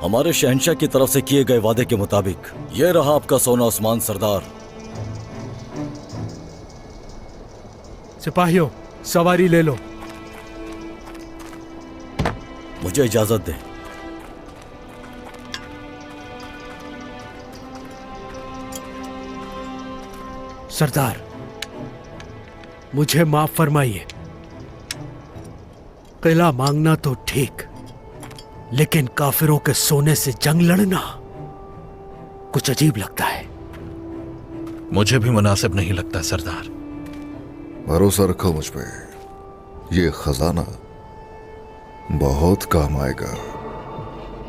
हमारे शहंशाह की तरफ से किए गए वादे के मुताबिक ये रहा आपका सोना उस्मान सरदार। सिपाहियों, सवारी ले लो। मुझे इजाजत दें। सरदार, मुझे माफ फरमाइए। किला मांगना तो ठीक, लेकिन काफिरों के सोने से जंग लड़ना कुछ अजीब लगता है। मुझे भी मुनासिब नहीं लगता सरदार। भरोसा रखो मुझ पे, ये खजाना बहुत काम आएगा।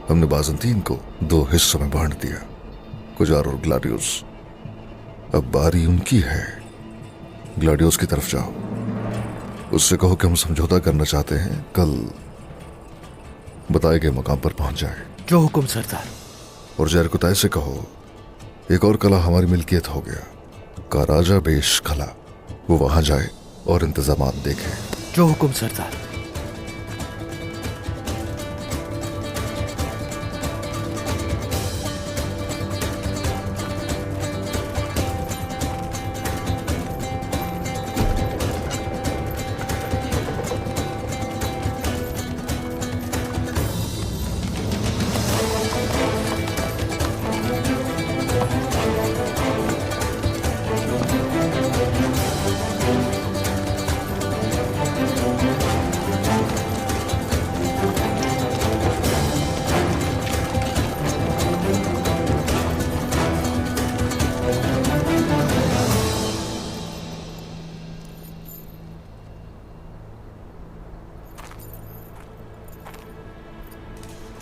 हमने बाज़ंतीन को 2 हिस्सों में बांट दिया, कुजार और ग्लाडियोस। अब बारी उनकी है। ग्लाडियोस की तरफ जाओ, उससे कहो कि हम समझौता करना चाहते हैं, कल बताए गए मुकाम पर पहुंच जाए। जो हुक्म सरदार। और जरकुताई से कहो एक और कला हमारी मिल्कियत हो गया, का राजा बेश खला, वो वहां जाए और इंतजामात देखे। जो हुक्म सरदार।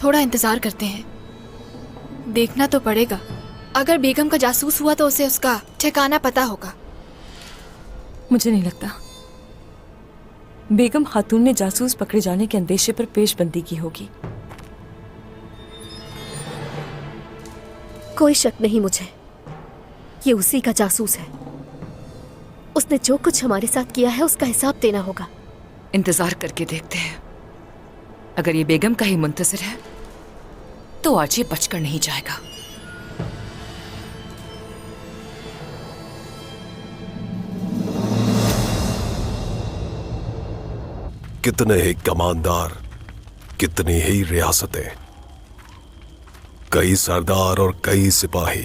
थोड़ा इंतजार करते हैं, देखना तो पड़ेगा। अगर बेगम का जासूस हुआ तो उसे उसका ठिकाना पता होगा। मुझे नहीं लगता। बेगम खातून ने जासूस पकड़े जाने के अंदेशे पर पेशबंदी की होगी। कोई शक नहीं मुझे, ये उसी का जासूस है। उसने जो कुछ हमारे साथ किया है उसका हिसाब देना होगा। इंतजार करके देखते हैं। अगर ये बेगम का ही मुंतज़िर है तो आज ये बचकर नहीं जाएगा। कितने ही कमांदार, कितनी ही रियासतें, कई सरदार और कई सिपाही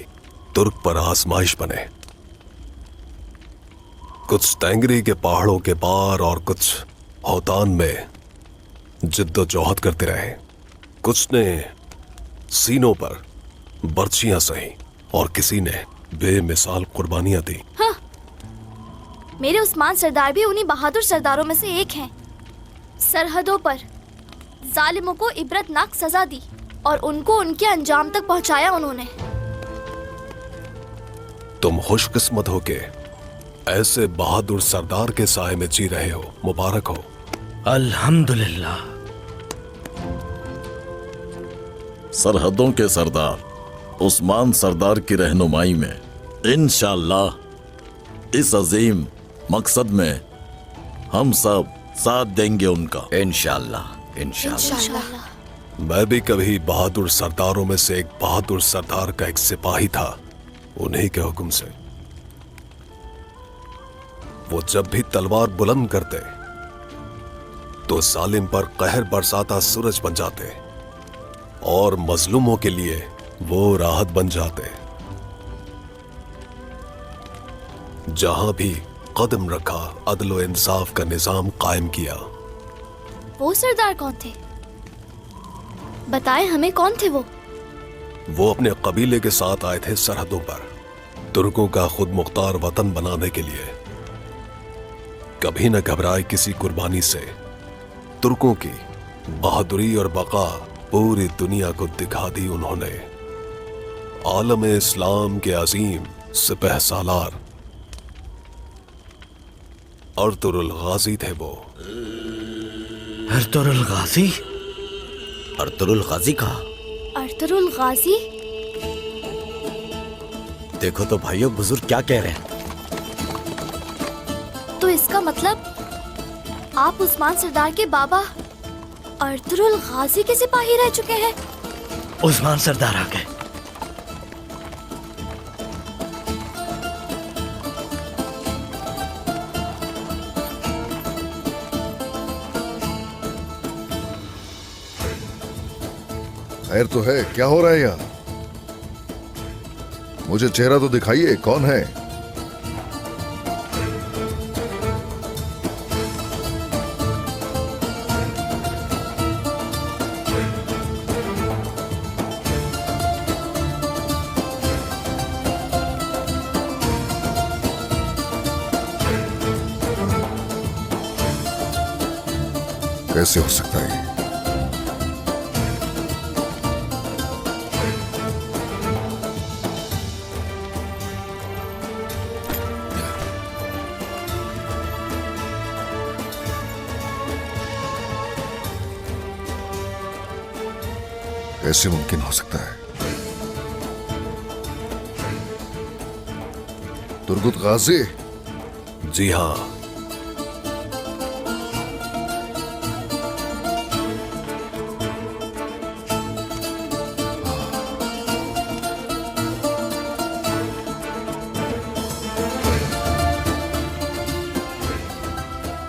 तुर्क पर आजमाइश बने। कुछ तेंगरी के पहाड़ों के पार और कुछ होतान में जिद्दोजहद करते रहे। कुछ ने सीनों पर बर्छियां सही और किसी ने बेमिसाल कुर्बानियां दी। हाँ, मेरे उस्मान सरदार भी उन्हीं बहादुर सरदारों में से एक हैं। सरहदों पर जालिमों को इबरतनाक सजा दी और उनको उनके अंजाम तक पहुंचाया उन्होंने। तुम खुशकिस्मत हो के ऐसे बहादुर सरदार के साए में जी रहे हो, मुबारक हो। अल्हम्दुलिल्लाह। सरहदों के सरदार उस्मान सरदार की रहनुमाई में इंशाअल्लाह इस अजीम मकसद में हम सब साथ देंगे उनका, इंशाअल्लाह इंशाअल्लाह। मैं भी कभी बहादुर सरदारों में से एक बहादुर सरदार का एक सिपाही था। उन्हीं के हुक्म से वो जब भी तलवार बुलंद करते तो जालिम पर कहर बरसाता सूरज बन जाते और मजलूमों के लिए वो राहत बन जाते। जहां भी कदम रखा अदल व इंसाफ का निजाम कायम किया। वो सरदार कौन थे? बताएं हमें, कौन थे वो? वो अपने कबीले के साथ आए थे सरहदों पर तुर्कों का खुद मुख्तार वतन बनाने के लिए। कभी न घबराए किसी कुर्बानी से। तुर्कों की बहादुरी और बका पूरी दुनिया को दिखा दी उन्होंने। आलम इस्लाम के अजीम सिपह सालार अर्तुरुल गाजी थे वो। अर्तुरुल गाजी? अर्तुरुल गाजी कहा? अर्तुरुल गाजी? देखो तो भाइयों, बुजुर्ग क्या कह रहे हैं। तो इसका मतलब आप उस्मान सरदार के बाबा अर्तुरुल गाजी के सिपाही रह चुके हैं। उस्मान सरदार आ गए। खैर तो है, क्या हो रहा है यहाँ? मुझे चेहरा तो दिखाइए, कौन है? कैसे हो सकता है? कैसे मुमकिन हो सकता है? तुर्गुत गाजी? जी हाँ,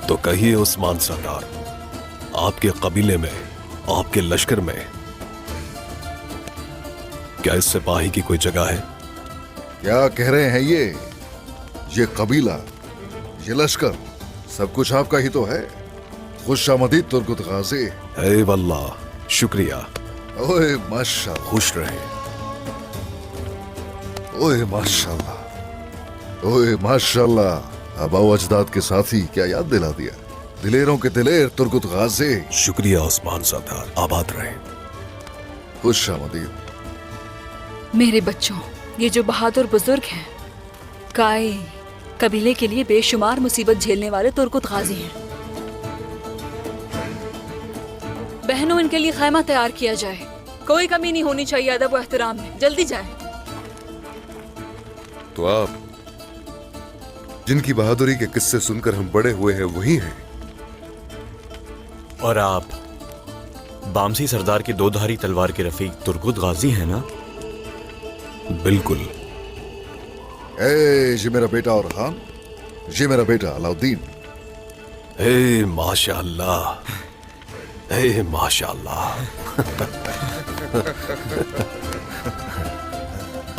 तो कहिए उस्मान सरदार, आपके कबीले में, आपके लश्कर में क्या इस सिपाही की कोई जगह है? क्या कह रहे हैं ये कबीला, ये लश्कर, सब कुछ आपका ही तो है। खुश आमदीद तुर्गुत गाजी। हे वल्लाह, शुक्रिया। ओए माशाल्लाह, खुश रहे। ओए माशाल्लाह, ओए माशाल्लाह। आबाओ अजदाद के साथी, क्या याद दिला दिया। दिलेरों के दिलेर तुर्गुत गाजी। शुक्रिया उस्मान सरदार, आबाद रहे। खुश आमदीद। मेरे बच्चों, ये जो बहादुर बुजुर्ग हैं, काए कबीले के लिए बेशुमार मुसीबत झेलने वाले तुर्गुत गाजी हैं। बहनों, इनके लिए खैमा तैयार किया जाए। कोई कमी नहीं होनी चाहिए अदब व एहतराम में। जल्दी जाए। तो आप जिनकी बहादुरी के किस्से सुनकर हम बड़े हुए हैं, वही हैं। और आप बामसी सरदार की दो-धारी तलवार के रफीक तुर्गुत गाजी हैं ना? बिल्कुल। ये मेरा बेटा औरहान, ये मेरा बेटा अलाउद्दीन। हे माशाअल्लाह, हे माशाअल्लाह।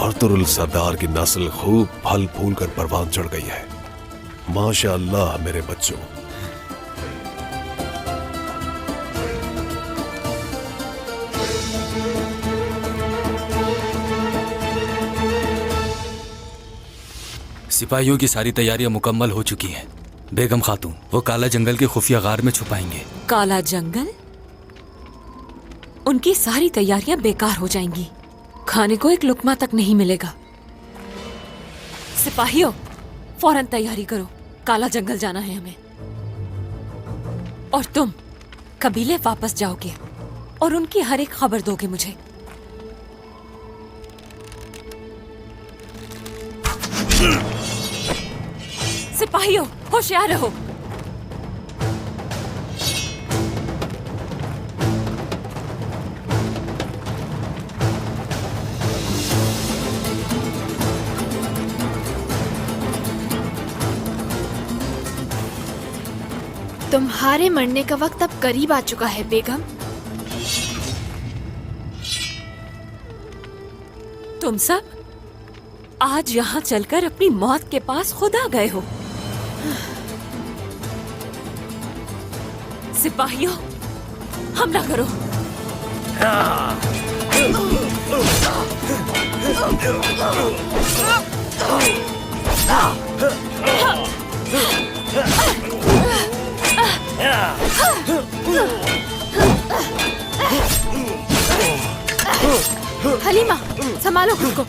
अर्तुरुल सरदार की नस्ल खूब फल फूल कर परवान चढ़ गई है। माशाअल्लाह मेरे बच्चों। सिपाहियों की सारी तैयारियां मुकम्मल हो चुकी हैं। बेगम खातून, वो काला जंगल के खुफिया गार में छुपाएंगे। काला जंगल? उनकी सारी तैयारियां बेकार हो जाएंगी। खाने को एक लुकमा तक नहीं मिलेगा। सिपाहियों, फौरन तैयारी करो, काला जंगल जाना है हमें। और तुम कबीले वापस जाओगे और उनकी हर एक खबर दोगे मुझे। सिपाहियों, होशियार रहो। तुम्हारे मरने का वक्त अब करीब आ चुका है बेगम। तुम सब आज यहाँ चलकर अपनी मौत के पास खुद आ गए हो। सिपाहियों, हमला करो। हलीमा, संभालो खुद को।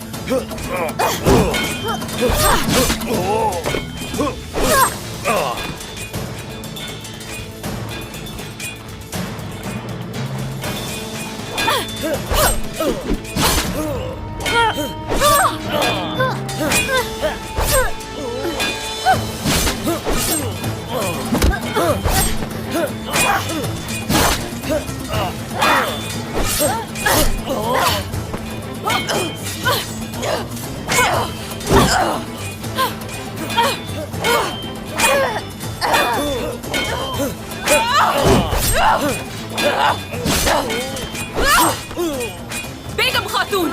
बेगम खातून!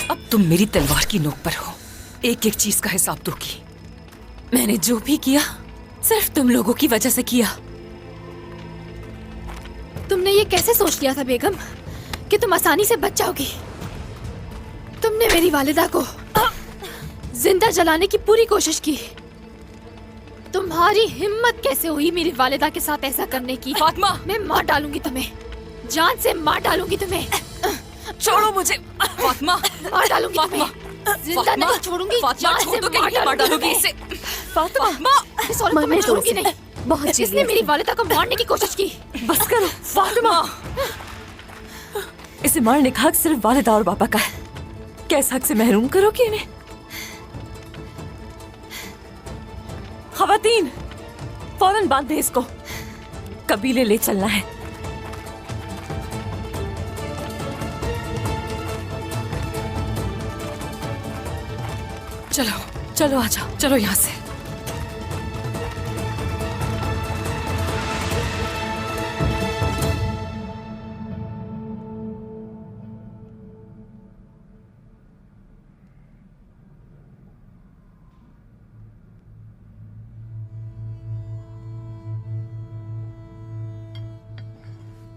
अब तुम मेरी तलवार की नोक पर हो, एक एक चीज का हिसाब दोगी। मैंने जो भी किया सिर्फ तुम लोगों की वजह से किया। तुमने ये कैसे सोच लिया था बेगम कि तुम आसानी से बच जाओगी? तुमने मेरी वालिदा को जिंदा जलाने की पूरी कोशिश की। तुम्हारी हिम्मत कैसे हुई मेरी वालिदा के साथ ऐसा करने की? फातिमा! मैं मार डालूंगी तुम्हें, जान से मार डालूंगी तुम्हें। छोड़ो मुझे फातिमा! मार डालूंगी तुम्हें, जिंदा नहीं छोड़ूंगी। फातिमा, जान छोड़ से दो कि मार डालोगी इसे। फातिमा, इस औरत को मैं छोड़ूंगी नहीं। बहुत इसने मेरी वालिदा को मारने की कोशिश की। बस करो फातिमा! इसे मारने का हक सिर्फ वालिदा और पापा का है। कैसे हक से महरूम करोगे इन्हें? खवातीन, फौरन बांध दे इसको, कबीले ले चलना है। चलो चलो आ जाओ, चलो यहाँ से।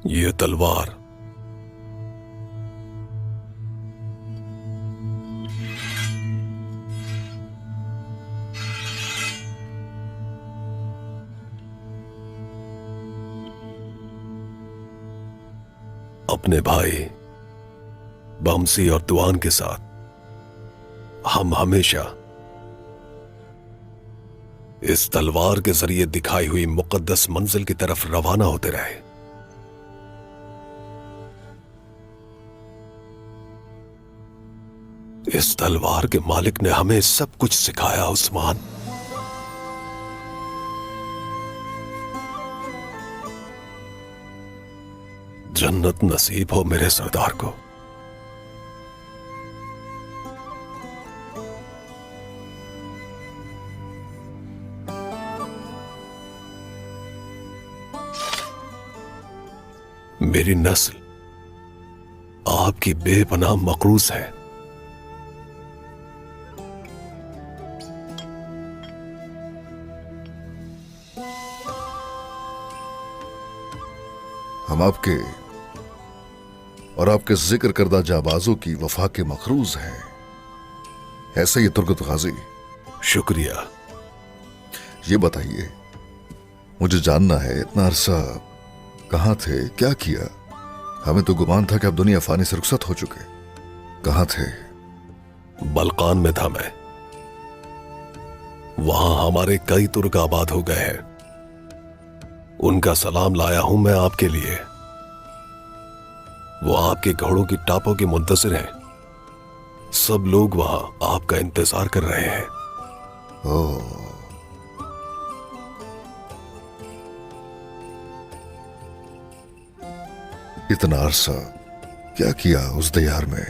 ये तलवार अपने भाई बमसी और दुआन के साथ हम हमेशा इस तलवार के जरिए दिखाई हुई मुकद्दस मंजिल की तरफ रवाना होते रहे। इस तलवार के मालिक ने हमें सब कुछ सिखाया उस्मान। जन्नत नसीब हो मेरे सरदार को। मेरी नस्ल आपकी बेपनाह मकरूज है। हम आपके और आपके जिक्र करदा जाबाजों की वफा के मखरूज हैं। ऐसे ही तुर्गत गाजी। शुक्रिया। ये बताइए, मुझे जानना है, इतना अरसा कहां थे, क्या किया? हमें तो गुमान था कि अब दुनिया फानी से रुखसत हो चुके। कहां थे? बलकान में था मैं। वहां हमारे कई तुर्क आबाद हो गए हैं। उनका सलाम लाया हूं मैं आपके लिए। वो आपके घोड़ों की टापों के मुंतजिर हैं। सब लोग वहां आपका इंतजार कर रहे हैं। ओह, इतना अरसा क्या किया उस दयार में?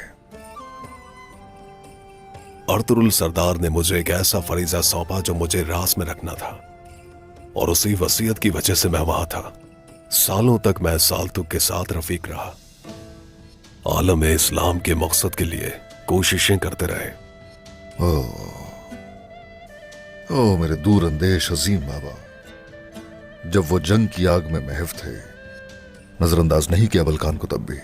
अर्तुरुल सरदार ने मुझे एक ऐसा फरीजा सौंपा जो मुझे रास में रखना था, और उसी वसीयत की वजह से मैं वहां था। सालों तक मैं सालतुक के साथ रफीक रहा। आलम इस्लाम के मकसद के लिए कोशिशें करते रहे। ओ मेरे दूर अंदेश अजीम बाबा, जब वो जंग की आग में महव थे, नजरअंदाज नहीं किया बलकान को तब भी।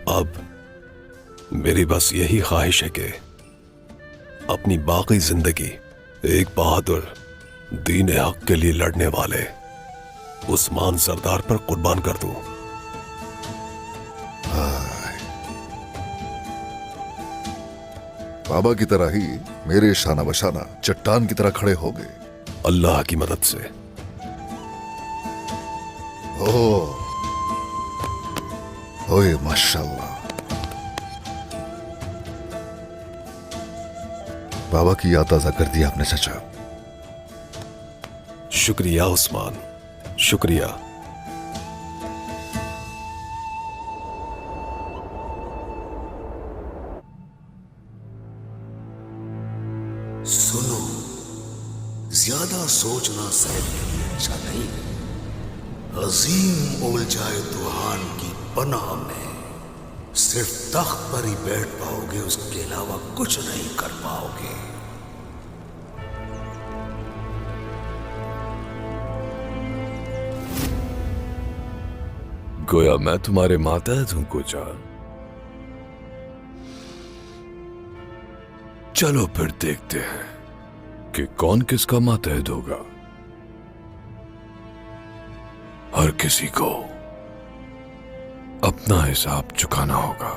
अब मेरी बस यही ख्वाहिश है कि अपनी बाकी जिंदगी एक बहादुर दीन हक के लिए लड़ने वाले उस्मान सरदार पर कुर्बान कर दूं। बाबा की तरह ही मेरे शाना बशाना चट्टान की तरह खड़े हो गए। अल्लाह की मदद से। ओए माशाल्लाह, बाबा की याद ताजा कर दी आपने चाचा। शुक्रिया उस्मान, शुक्रिया। सुनो, ज्यादा सोचना सैद के लिए अच्छा नहीं है। अजीम उलझाए तूफान की पनाह में सिर्फ तख्त पर ही बैठ पाओगे, उसके अलावा कुछ नहीं कर पाओगे। गोया मैं तुम्हारे मातहत हूं कुचा। चलो फिर देखते हैं कि कौन किसका मातहत होगा। हर किसी को अपना हिसाब चुकाना होगा।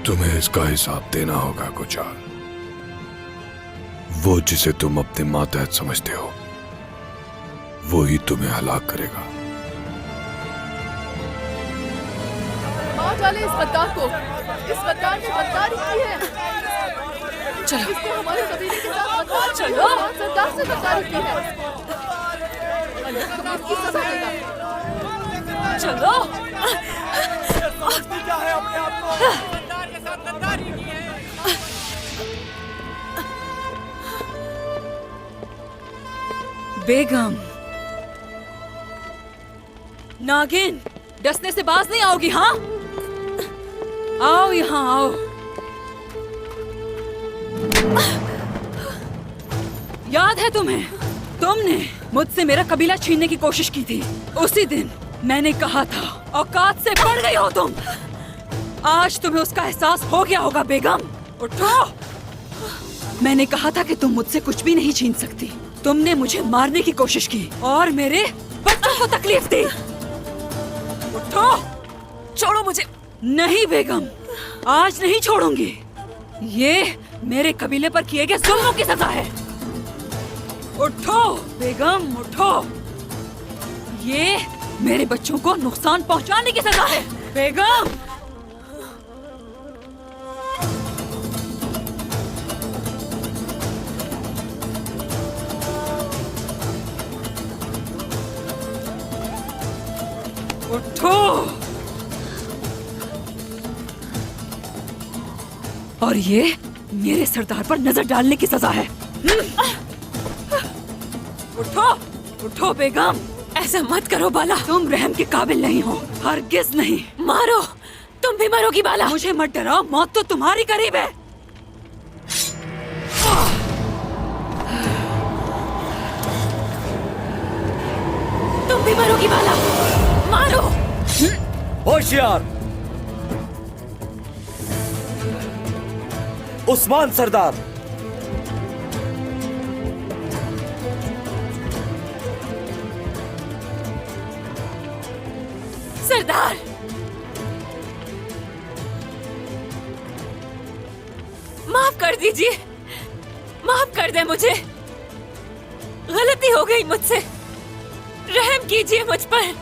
तुम्हें इसका हिसाब देना होगा कुचाल। वो जिसे तुम अपने मातहत समझते हो, वो ही तुम्हें हलाक करेगा। मार डाले इस गद्दार को। इस गद्दार ने गद्दारी की है। चलो, इसको हमारे कबीले के साथ गद्दार चलो। सरदार से गद्दारी की है। अल्लाह तुम्हें इसकी सजा देगा। चलो। क्या है अपने आप को? बेगम, नागिन, डसने से बाज नहीं आओगी? हाँ, आओ यहाँ आओ। याद है तुम्हें, तुमने मुझसे मेरा कबीला छीनने की कोशिश की थी। उसी दिन मैंने कहा था औकात से बढ़ गई हो तुम। आज तुम्हें उसका एहसास हो गया होगा बेगम। उठो। मैंने कहा था कि तुम मुझसे कुछ भी नहीं छीन सकती। तुमने मुझे मारने की कोशिश की और मेरे बच्चों को तकलीफ दी। उठो। छोड़ो मुझे। नहीं बेगम, आज नहीं छोड़ूंगी। ये मेरे कबीले पर किए गए जुल्मों की सजा है। उठो बेगम, उठो। ये मेरे बच्चों को नुकसान पहुंचाने की सजा है। बेगम, उठो। और ये मेरे सरदार पर नजर डालने की सजा है। उठो, उठो बेगम। ऐसा मत करो बाला, तुम रहम के काबिल नहीं हो, हरगिज नहीं। मारो, तुम भी मरोगी बाला। मुझे मत डराओ, मौत तो तुम्हारी करीब है। तुम भी मरोगी बाला, मारो। होशियार उस्मान सरदार। सरदार, माफ कर दीजिए, माफ कर दे मुझे। गलती हो गई मुझसे, रहम कीजिए मुझ पर।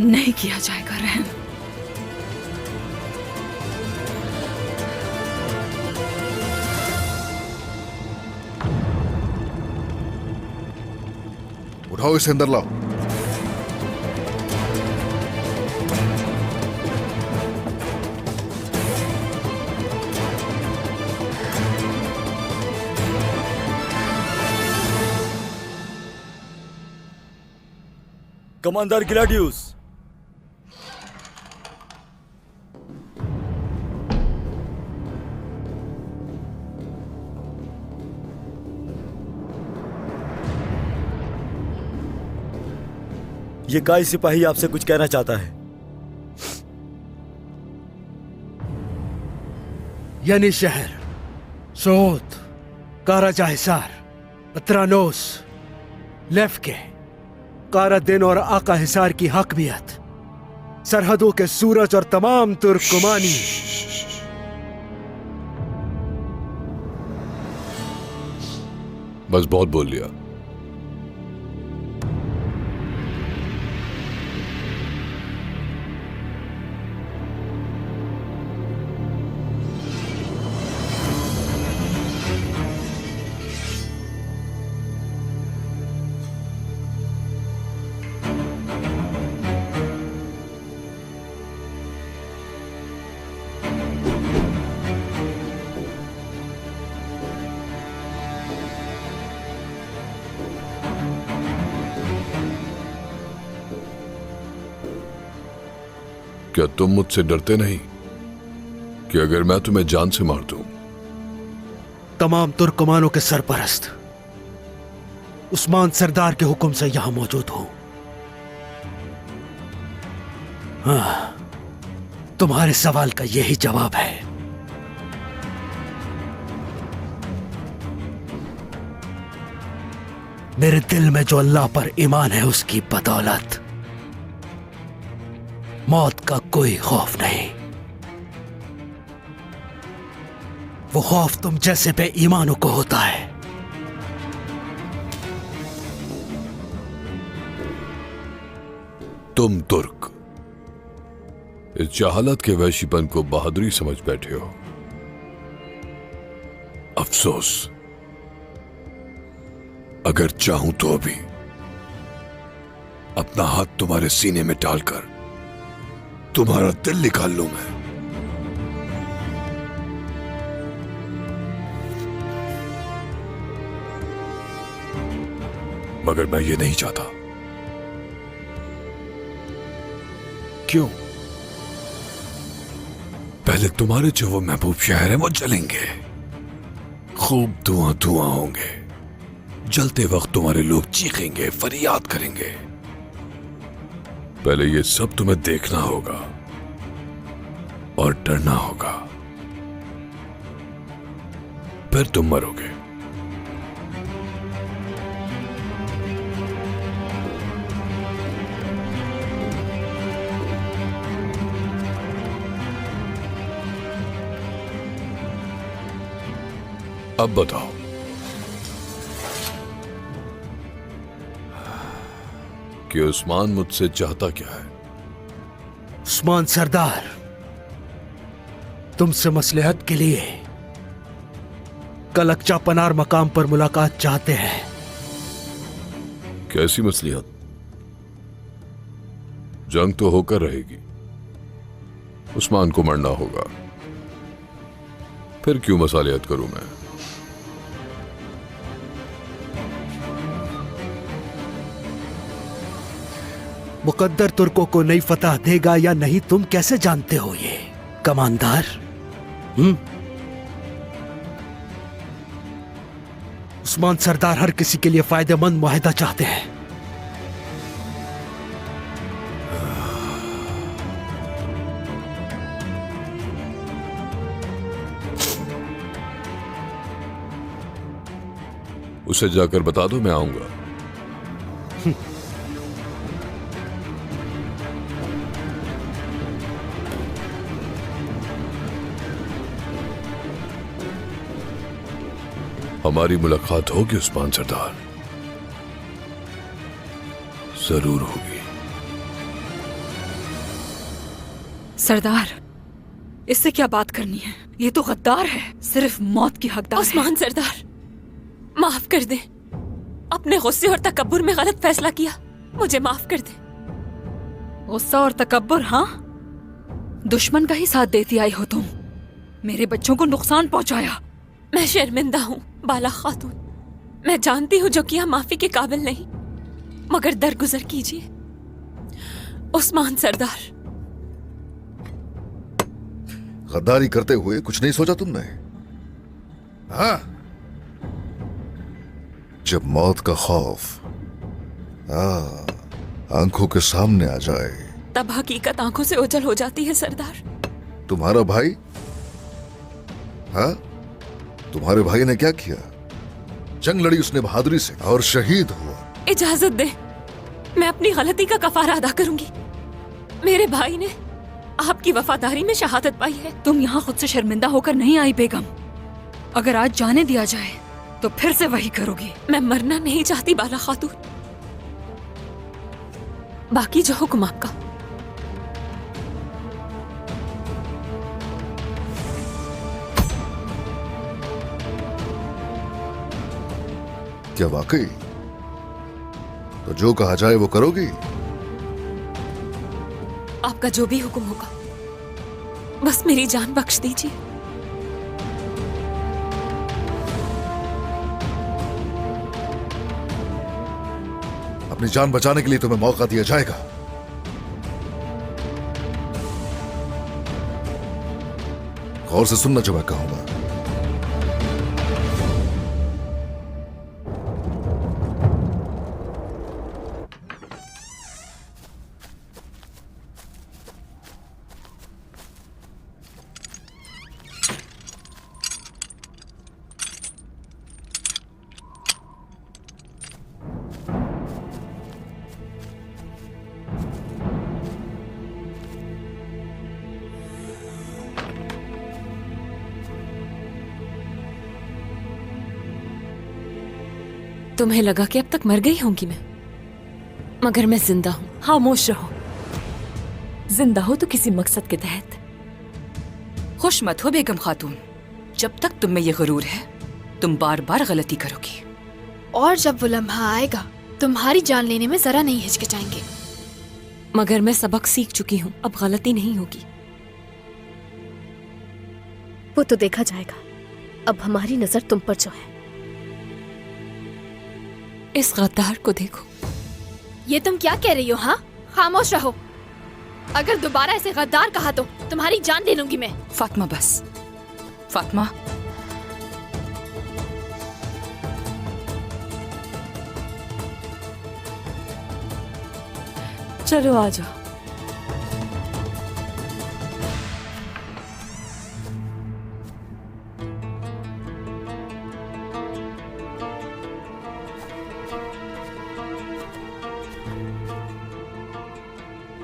नहीं किया जाएगा रहम। उठाओ, इसे अंदर लाओ। कमांडर ग्लैडियस, ये काई सिपाही आपसे कुछ कहना चाहता है। यानी शहर, सोत, काराजा हिसार, पत्रानोस, लेफ्के, कारा दिन और आका हिसार की हकमियत, सरहदों के सूरज और तमाम तुर्कमानी। बस बहुत बोल लिया। क्या तुम मुझसे डरते नहीं कि अगर मैं तुम्हें जान से मार दूं? तमाम तुर्कमानों के सरपरस्त उस्मान सरदार के हुक्म से यहां मौजूद हूं। हाँ, तुम्हारे सवाल का यही जवाब है। मेरे दिल में जो अल्लाह पर ईमान है, उसकी बदौलत मौत का कोई खौफ नहीं। वो खौफ तुम जैसे बेईमानों को होता है। तुम तुर्क इस जहालत के वैशीपन को बहादुरी समझ बैठे हो। अफसोस, अगर चाहूं तो अभी अपना हाथ तुम्हारे सीने में डालकर तुम्हारा दिल निकाल लूं मैं। मगर मैं ये नहीं चाहता। क्यों? पहले तुम्हारे जो वो महबूब शहर है वो जलेंगे, खूब धुआं धुआं होंगे। जलते वक्त तुम्हारे लोग चीखेंगे, फरियाद करेंगे। पहले ये सब तुम्हें देखना होगा और डरना होगा, फिर तुम मरोगे। अब बताओ, कि उस्मान मुझसे चाहता क्या है? उस्मान सरदार तुमसे मसलहत के लिए कलकचा पनार मकाम पर मुलाकात चाहते हैं। कैसी मसलिहत? जंग तो होकर रहेगी, उस्मान को मरना होगा, फिर क्यों मसलिहत करूं मैं? मुकद्दर तुर्कों को नई फतह देगा या नहीं, तुम कैसे जानते हो ये कमांडर? उस्मान सरदार हर किसी के लिए फायदेमंद मुआहदा चाहते हैं। उसे जाकर बता दो, मैं आऊंगा। हमारी मुलाकात होगी उस्मान सरदार, जरूर होगी। सरदार, इससे क्या बात करनी है? ये तो गद्दार है, सिर्फ मौत की हकदार उस्मान सरदार, माफ कर दे। अपने गुस्से और तकब्बुर में गलत फैसला किया, मुझे माफ कर दे। गुस्सा और तकब्बुर? हाँ, दुश्मन का ही साथ देती आई हो तुम। मेरे बच्चों को नुकसान पहुंचाया। मैं शर्मिंदा हूँ बाला खातून। मैं जानती हूँ जो किया माफी के काबिल नहीं, मगर दरगुजर कीजिए उस्मान सरदार। गद्दारी करते हुए कुछ नहीं सोचा तुमने? हाँ, जब मौत का खौफ आंखों के सामने आ जाए तब हकीकत आंखों से ओझल हो जाती है सरदार। तुम्हारा भाई हाँ, तुम्हारे भाई ने क्या किया? जंग लड़ी उसने बहादुरी से और शहीद हुआ। इजाजत दे, मैं अपनी गलती का कफारा अदा करूंगी। मेरे भाई ने आपकी वफादारी में शहादत पाई है। तुम यहाँ खुद से शर्मिंदा होकर नहीं आई बेगम। अगर आज जाने दिया जाए तो फिर से वही करोगी। मैं मरना नहीं चाहती बाला खातून। बाकी जो हुक्म आपका। क्या वाकई? तो जो कहा जाए वो करोगी? आपका जो भी हुक्म होगा, बस मेरी जान बख्श दीजिए। अपनी जान बचाने के लिए तुम्हें मौका दिया जाएगा। गौर से सुनना जो मैं कहूंगा। तुम्हें लगा कि अब तक मर गई होंगी मैं, मगर मैं जिंदा हूं। खामोश रहो। जिंदा हो तो किसी मकसद के तहत। खुश मत हो बेगम खातून। जब तक तुम में ये गरूर है, तुम बार बार गलती करोगी। और जब वो लम्हा आएगा, तुम्हारी जान लेने में जरा नहीं हिचकिचाएंगे। मगर मैं सबक सीख चुकी हूं, अब गलती नहीं होगी। वो तो देखा जाएगा। अब हमारी नजर तुम पर जो है। इस गद्दार को देखो। ये तुम क्या कह रही हो? हाँ, खामोश रहो। अगर दोबारा ऐसे गद्दार कहा तो तुम्हारी जान ले लूंगी मैं। फातिमा बस। फातिमा, चलो आ जाओ।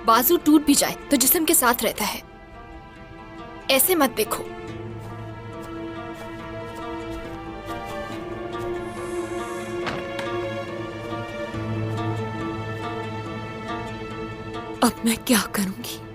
बाजू टूट भी जाए तो जिस्म के साथ रहता है। ऐसे मत देखो। अब मैं क्या करूंगी?